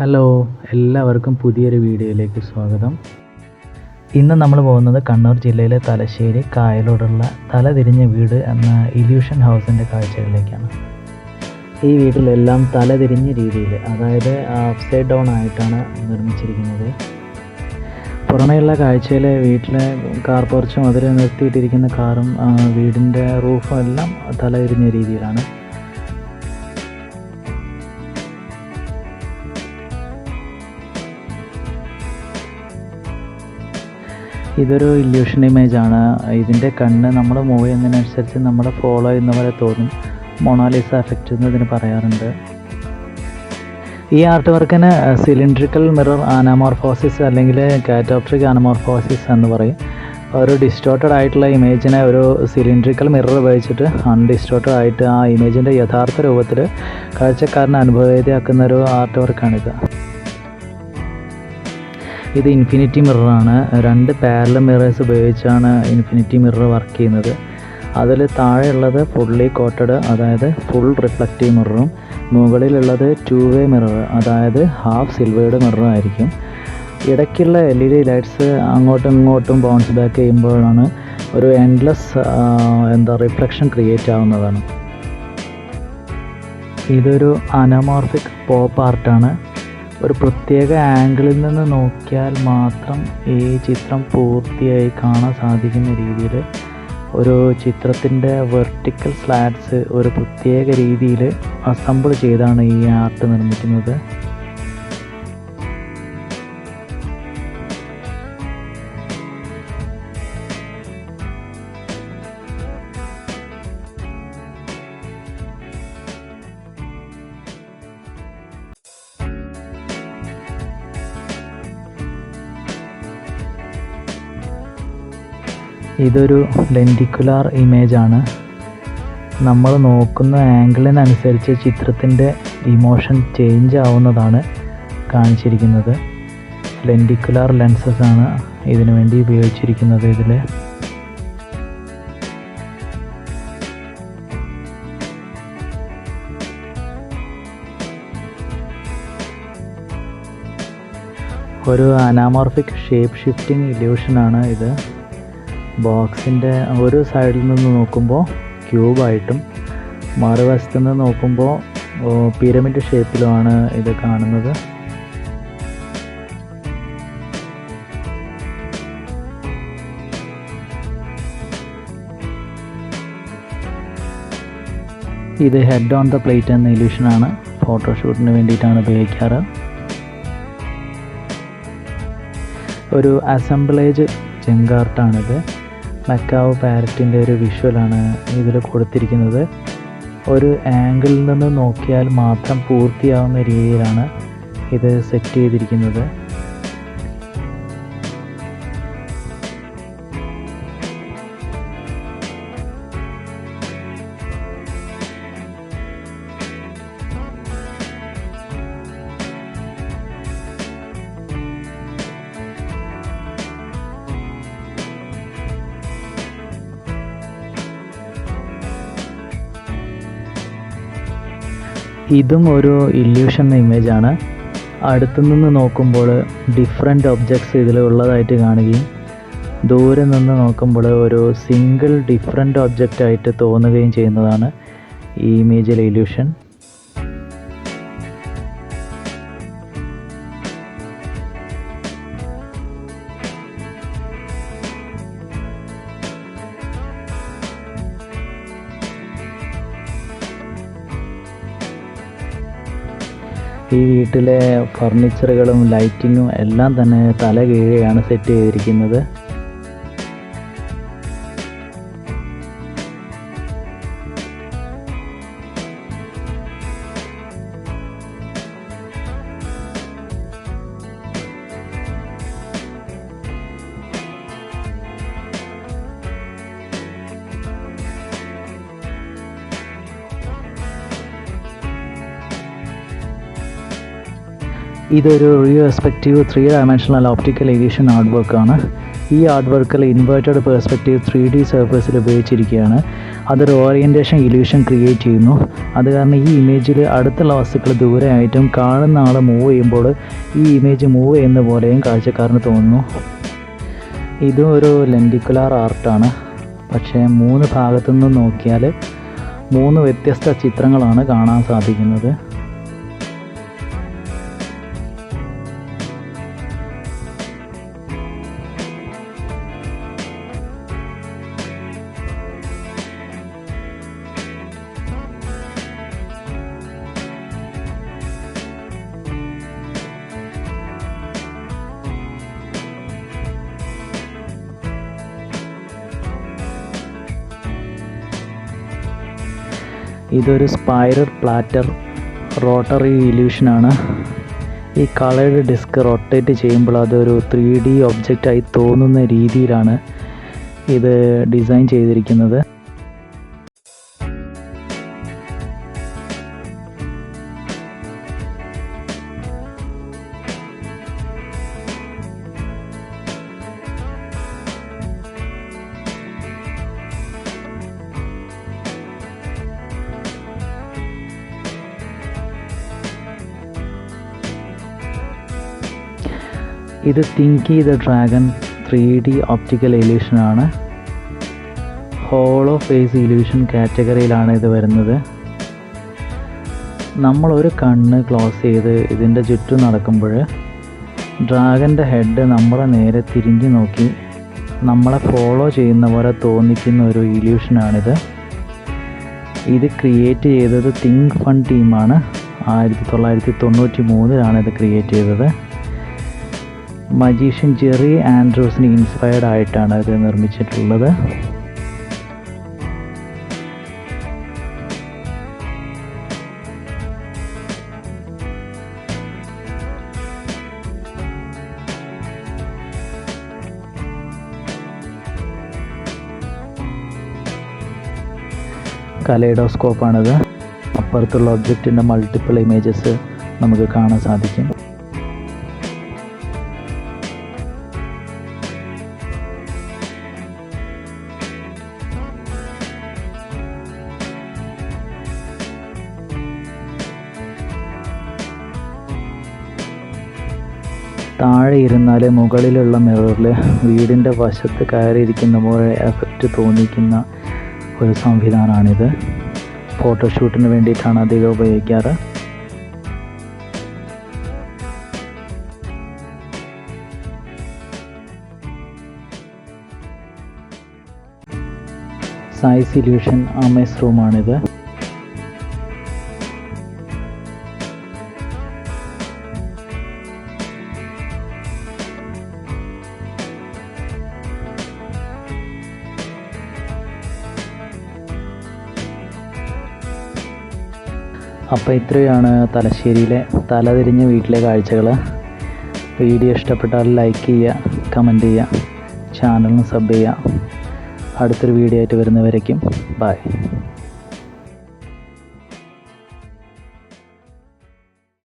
Hello, എല്ലാവർക്കും പുതിയൊരു വീഡിയോയിലേക്ക് സ്വാഗതം. ഇന്ന് നമ്മൾ പോകുന്നത് കണ്ണൂർ ജില്ലയിലെ തലശ്ശേരി കായലോടുള്ള തലതിരിഞ്ഞ വീട് എന്ന ഇല്യൂഷൻ ഹൗസിൻ്റെ കാഴ്ചകളിലേക്കാണ്. ഈ വീട്ടിലെല്ലാം തലതിരിഞ്ഞ രീതിയിൽ, അതായത് അപ്സൈഡ് ഡൗൺ ആയിട്ടാണ് നിർമ്മിച്ചിരിക്കുന്നത്. പുറമേയുള്ള കാഴ്ചയിൽ വീട്ടിലെ കാർ പോർച്ചും അതിൽ നിർത്തിയിട്ടിരിക്കുന്ന കാറും വീടിൻ്റെ റൂഫും എല്ലാം തലതിരിഞ്ഞ രീതിയിലാണ്. ഇതൊരു ഇല്യൂഷൻ ഇമേജാണ്. ഇതിൻ്റെ കണ്ണ് നമ്മൾ മൂവ് ചെയ്യുന്നതിനനുസരിച്ച് നമ്മളെ ഫോളോ ചെയ്യുന്ന പോലെ തോന്നും. മൊണാലിസ എഫക്റ്റ് എന്ന് ഇതിന് പറയാറുണ്ട്. ഈ ആർട്ട് വർക്കിന് സിലിണ്ട്രിക്കൽ മിറർ ആനമോർഫോസിസ് അല്ലെങ്കിൽ കാറ്റോപ്ട്രിക് ആനമോർഫോസിസ് എന്ന് പറയും. ഒരു ഡിസ്റ്റോർട്ടഡ് ആയിട്ടുള്ള ഇമേജിനെ ഒരു സിലിണ്ട്രിക്കൽ മിറർ ഉപയോഗിച്ചിട്ട് അൺഡിസ്റ്റോർട്ടഡ് ആയിട്ട് ആ ഇമേജിൻ്റെ യഥാർത്ഥ രൂപത്തിൽ കാഴ്ചക്കാരനെ അനുഭവവേദ്യമാക്കുന്ന ഒരു ആർട്ട് വർക്കാണിത്. ഇത് ഇൻഫിനിറ്റി മിററാണ്. 2 പാരലൽ മിറേഴ്സ് ഉപയോഗിച്ചാണ് ഇൻഫിനിറ്റി മിറർ വർക്ക് ചെയ്യുന്നത്. അതിൽ താഴെയുള്ളത് ഫുള്ളി കോട്ടഡ്, അതായത് ഫുൾ റിഫ്ലക്റ്റീവ് മിററും മുകളിലുള്ളത് 2 വേ മിറർ, അതായത് ഹാഫ് സിൽവേർഡ് മിററും ആയിരിക്കും. ഇടയ്ക്കുള്ള LED ലൈറ്റ്സ് അങ്ങോട്ടും ഇങ്ങോട്ടും ബൗൺസ് ബാക്ക് ചെയ്യുമ്പോഴാണ് ഒരു എൻഡ്ലെസ് റിഫ്ലക്ഷൻ ക്രിയേറ്റ് ആവുന്നതാണ്. ഇതൊരു അനമോർഫിക് പോപ്പ് ആർട്ടാണ്. ഒരു പ്രത്യേക ആംഗിളിൽ നിന്ന് നോക്കിയാൽ മാത്രം ഈ ചിത്രം പൂർത്തിയായി കാണാൻ സാധിക്കുന്ന രീതിയിൽ ഒരു ചിത്രത്തിൻ്റെ വെർട്ടിക്കൽ സ്ലാറ്റ്സ് ഒരു പ്രത്യേക രീതിയിൽ അസംബിൾ ചെയ്താണ് ഈ ആർട്ട് നിർമ്മിക്കുന്നത്. ഇതൊരു ലെൻറ്റിക്കുലാർ ഇമേജാണ്. നമ്മൾ നോക്കുന്ന ആംഗിളിനനുസരിച്ച് ചിത്രത്തിൻ്റെ ഇമോഷൻ ചേഞ്ച് ആവുന്നതാണ് കാണിച്ചിരിക്കുന്നത്. ലെൻറ്റിക്കുലാർ ലെൻസസ് ആണ് ഇതിനു വേണ്ടി ഉപയോഗിച്ചിരിക്കുന്നത്. ഒരു അനാമോർഫിക് ഷേപ്പ് ഷിഫ്റ്റിംഗ് ഇല്യൂഷനാണ് ഇത്. ബോക്സിൻ്റെ ഒരു സൈഡിൽ നിന്ന് നോക്കുമ്പോൾ ക്യൂബായിട്ടും മറുവശത്ത് നിന്ന് നോക്കുമ്പോൾ പിരമിഡ് ഷേപ്പിലുമാണ് ഇത് കാണുന്നത്. ഇത് ഹെഡ് ഓൺ ദ പ്ലേറ്റ് എന്ന ഇല്യൂഷനാണ്. ഫോട്ടോഷൂട്ടിന് വേണ്ടിയിട്ടാണ് ഉപയോഗിക്കാറ്. ഒരു അസംബ്ലേജ് ചെങ്കാർട്ടാണിത്. മക്കാവ് പാരറ്റിൻ്റെ ഒരു വിഷ്വലാണ് ഇതിൽ കൊടുത്തിരിക്കുന്നത്. ഒരു ആംഗിളിൽ നിന്ന് നോക്കിയാൽ മാത്രം പൂർത്തിയാവുന്ന രീതിയിലാണ് ഇത് സെറ്റ് ചെയ്തിരിക്കുന്നത്. ഇതും ഒരു ഇല്യൂഷൻ ഇമേജാണ്. അടുത്തുനിന്ന് നോക്കുമ്പോൾ ഡിഫറെൻ്റ് ഒബ്ജക്ട്സ് ഇതിൽ ഉള്ളതായിട്ട് കാണുകയും ദൂരെ നിന്ന് നോക്കുമ്പോൾ ഒരു സിംഗിൾ ഡിഫറെൻ്റ് ഒബ്ജക്റ്റ് ആയിട്ട് തോന്നുകയും ചെയ്യുന്നതാണ് ഈ ഇമേജിലെ ഇല്യൂഷൻ. ഈ വീട്ടിലെ ഫർണിച്ചറുകളും ലൈറ്റിങ്ങും എല്ലാം തന്നെ തല കീഴെയാണ് സെറ്റ് ചെയ്തിരിക്കുന്നത്. ഇതൊരു റിയോസ്പെക്റ്റീവ് 3 ഡയമെൻഷണൽ ഓപ്റ്റിക്കൽ ഇല്യൂഷൻ ആർട്ട് വർക്കാണ്. ഈ ആർട്ട് വർക്കിൽ ഇൻവേർട്ടഡ് പെർസ്പെക്റ്റീവ് 3D സർഫേസിൽ ഉപയോഗിച്ചിരിക്കുകയാണ്. അതൊരു ഓറിയൻറ്റേഷൻ ഇല്യൂഷൻ ക്രിയേറ്റ് ചെയ്യുന്നു. അത് കാരണം ഈ ഇമേജിൽ അടുത്തുള്ള വസ്തുക്കൾ ദൂരെയായിട്ടും കാണുന്ന ആൾ മൂവ് ചെയ്യുമ്പോൾ ഈ ഇമേജ് മൂവ് ചെയ്യുന്ന പോലെയും കാഴ്ചക്കാരന് തോന്നുന്നു. ഇതും ഒരു ലെൻഡിക്കുലാർ ആർട്ടാണ്. പക്ഷേ 3 ഭാഗത്തു നിന്നും നോക്കിയാൽ 3 വ്യത്യസ്ത ചിത്രങ്ങളാണ് കാണാൻ സാധിക്കുന്നത്. ഇതൊരു സ്പൈറൽ പ്ലാറ്റർ റോട്ടറി ഇല്യൂഷനാണ്. ഈ കളേർഡ് ഡിസ്ക് റൊട്ടേറ്റ് ചെയ്യുമ്പോൾ അതൊരു 3D ഒബ്ജക്റ്റായി തോന്നുന്ന രീതിയിലാണ് ഇത് ഡിസൈൻ ചെയ്തിരിക്കുന്നത്. ഇത് Thinky the dragon 3D optical ഇല്യൂഷനാണ്. ഹോളോ ഫേസ് ഇല്യൂഷൻ കാറ്റഗറിയിലാണ് ഇത് വരുന്നത്. നമ്മളൊരു കണ്ണ് ക്ലോസ് ചെയ്ത് ഇതിൻ്റെ ചുറ്റും നടക്കുമ്പോൾ ഡ്രാഗൻ്റെ ഹെഡ് നമ്മളെ നേരെ തിരിഞ്ഞു നോക്കി നമ്മളെ ഫോളോ ചെയ്യുന്ന പോലെ തോന്നിക്കുന്ന ഒരു ഇല്യൂഷനാണിത്. ഇത് ക്രിയേറ്റ് ചെയ്തത് തിങ്ക് ഫൺ ടീമാണ്. 1993 ഇത് ക്രിയേറ്റ് ചെയ്തത്. മജീഷ്യൻ ജെറി ആൻഡ്രൂസിന് ഇൻസ്പയർഡ് ആയിട്ടാണ് ഇത് നിർമ്മിച്ചിട്ടുള്ളത്. കലൈഡോസ്കോപ്പാണിത്. അപ്പുറത്തുള്ള ഒബ്ജക്റ്റിൻ്റെ മൾട്ടിപ്പിൾ ഇമേജസ് നമുക്ക് കാണാൻ സാധിക്കും. താഴെ ഇരുന്നാൽ മുകളിലുള്ള മിററിൽ വീടിൻ്റെ വശത്ത് കയറിയിരിക്കുന്ന പോലെ എഫക്റ്റ് തോന്നിക്കുന്ന ഒരു സംവിധാനമാണിത്. ഫോട്ടോഷൂട്ടിന് വേണ്ടിയിട്ടാണ് അധികം ഉപയോഗിക്കാറ്. സൈസ് ഇല്യൂഷൻ അമേസ് റൂമാണിത്. അപ്പോൾ ഇത്രയാണ് തലശ്ശേരിയിലെ തലതിരിഞ്ഞ വീട്ടിലെ കാഴ്ചകൾ. വീഡിയോ ഇഷ്ടപ്പെട്ടാൽ ലൈക്ക് ചെയ്യുക, കമൻറ്റ് ചെയ്യുക, ചാനലിന് സബ് ചെയ്യുക. അടുത്തൊരു വീഡിയോ ആയിട്ട് വരുന്നവരേക്കും ബൈ.